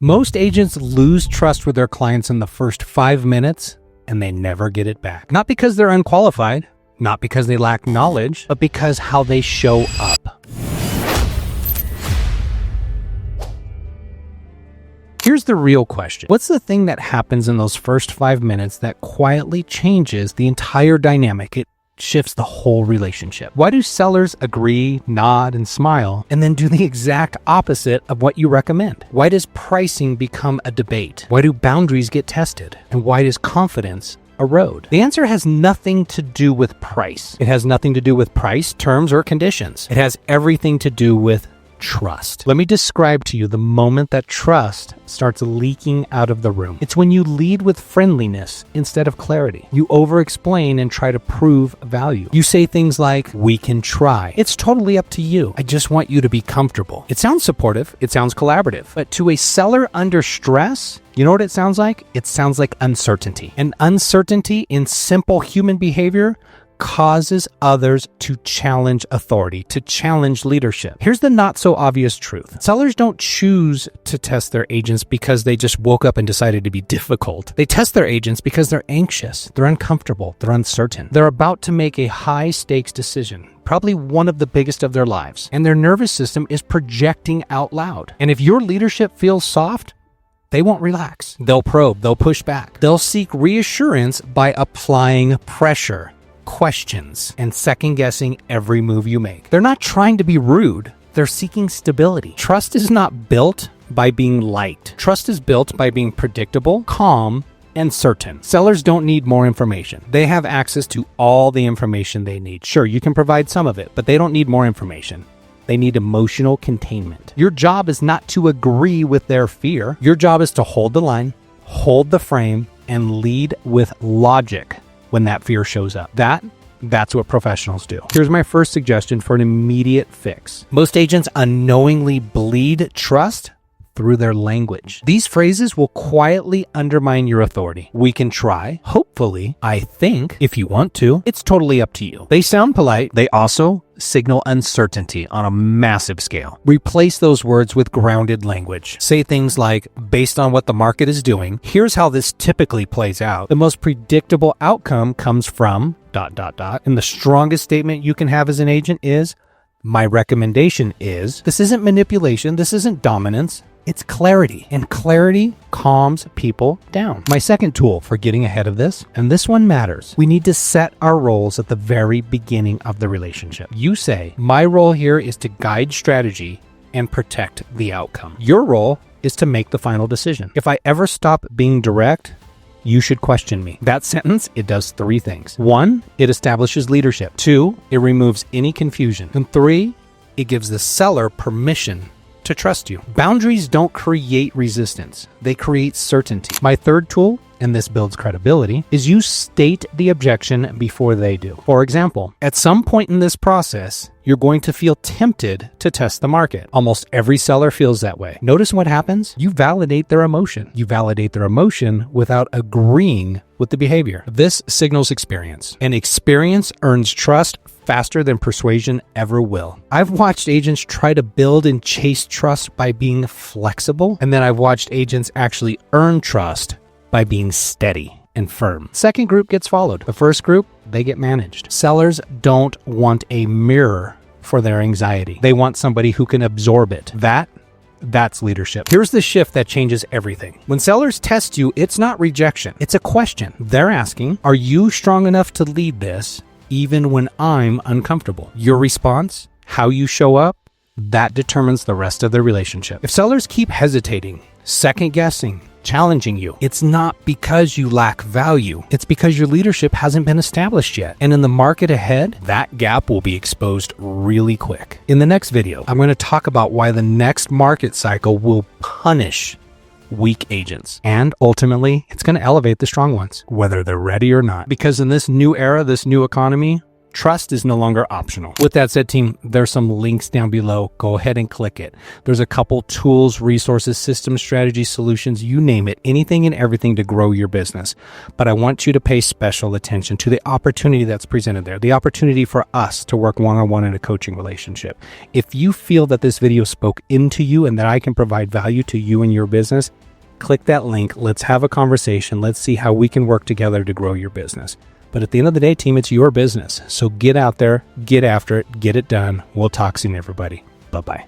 Most agents lose trust with their clients in the first 5 minutes, and they never get it back. Not because they're unqualified, not because they lack knowledge, but because how they show up. Here's the real question. What's the thing that happens in those first 5 minutes that quietly changes the entire dynamic? It shifts the whole relationship. Why do sellers agree, nod, and smile, and then do the exact opposite of what you recommend? Why does pricing become a debate? Why do boundaries get tested? And why does confidence erode? The answer has nothing to do with price. It has nothing to do with price, terms, or conditions. It has everything to do with trust. Let me describe to you the moment that trust starts leaking out of the room. It's when you lead with friendliness instead of clarity. You over-explain and try to prove value. You say things like, "We can try. It's totally up to you. I just want you to be comfortable." It sounds supportive. It sounds collaborative. But to a seller under stress, you know what it sounds like? It sounds like uncertainty. And uncertainty in simple human behavior causes others to challenge authority, to challenge leadership. Here's the not so obvious truth. Sellers don't choose to test their agents because they just woke up and decided to be difficult. They test their agents because they're anxious, they're uncomfortable, they're uncertain. They're about to make a high stakes decision, probably one of the biggest of their lives, and their nervous system is projecting out loud. And if your leadership feels soft, they won't relax. They'll probe, they'll push back. They'll seek reassurance by applying pressure, questions, and second-guessing every move you make. They're not trying to be rude. They're seeking stability. Trust is not built by being liked. Trust is built by being predictable, calm, and certain. Sellers don't need more information. They have access to all the information they need. Sure, you can provide some of it, but they don't need more information. They need emotional containment. Your job is not to agree with their fear. Your job is to hold the line, hold the frame, and lead with logic when that fear shows up. That's what professionals do. Here's my first suggestion for an immediate fix. Most agents unknowingly bleed trust through their language. These phrases will quietly undermine your authority. "We can try. Hopefully. I think. If you want to. It's totally up to you." They sound polite. They also signal uncertainty on a massive scale. Replace those words with grounded language. Say things like, "Based on what the market is doing, here's how this typically plays out. The most predictable outcome comes from ... And the strongest statement you can have as an agent is, "My recommendation is." This isn't manipulation. This isn't dominance. It's clarity, and clarity calms people down. My second tool for getting ahead of this, and this one matters, we need to set our roles at the very beginning of the relationship. You say, "My role here is to guide strategy and protect the outcome. Your role is to make the final decision. If I ever stop being direct, you should question me." That sentence, it does 3 things. 1, it establishes leadership. 2, it removes any confusion. And 3, it gives the seller permission to trust you. Boundaries don't create resistance. They create certainty. My third tool, and this builds credibility, is you state the objection before they do. For example, at some point in this process, you're going to feel tempted to test the market. Almost every seller feels that way. Notice what happens? You validate their emotion. You validate their emotion without agreeing with the behavior. This signals experience, and experience earns trust faster than persuasion ever will. I've watched agents try to build and chase trust by being flexible, and then I've watched agents actually earn trust by being steady and firm. Second group gets followed. The first group, they get managed. Sellers don't want a mirror for their anxiety. They want somebody who can absorb it. That's leadership. Here's the shift that changes everything. When sellers test you, it's not rejection. It's a question. They're asking, "Are you strong enough to lead this even when I'm uncomfortable?" Your response, how you show up, that determines the rest of the relationship. If sellers keep hesitating, second guessing, challenging you, it's not because you lack value. It's because your leadership hasn't been established yet. And in the market ahead, that gap will be exposed really quick. In the next video, I'm going to talk about why the next market cycle will punish weak agents. And ultimately, it's going to elevate the strong ones, whether they're ready or not. Because in this new era, this new economy, Trust is no longer optional. With that said, team, there's some links down below. Go ahead and click it. There's a couple tools, resources, systems, strategies, solutions, you name it, anything and everything to grow your business. But I want you to pay special attention to the opportunity that's presented there, the opportunity for us to work one-on-one in a coaching relationship. If you feel that this video spoke into you and that I can provide value to you and your business, click that link. Let's have a conversation. Let's see how we can work together to grow your business. But at the end of the day, team, it's your business. So get out there, get after it, get it done. We'll talk soon, everybody. Bye-bye.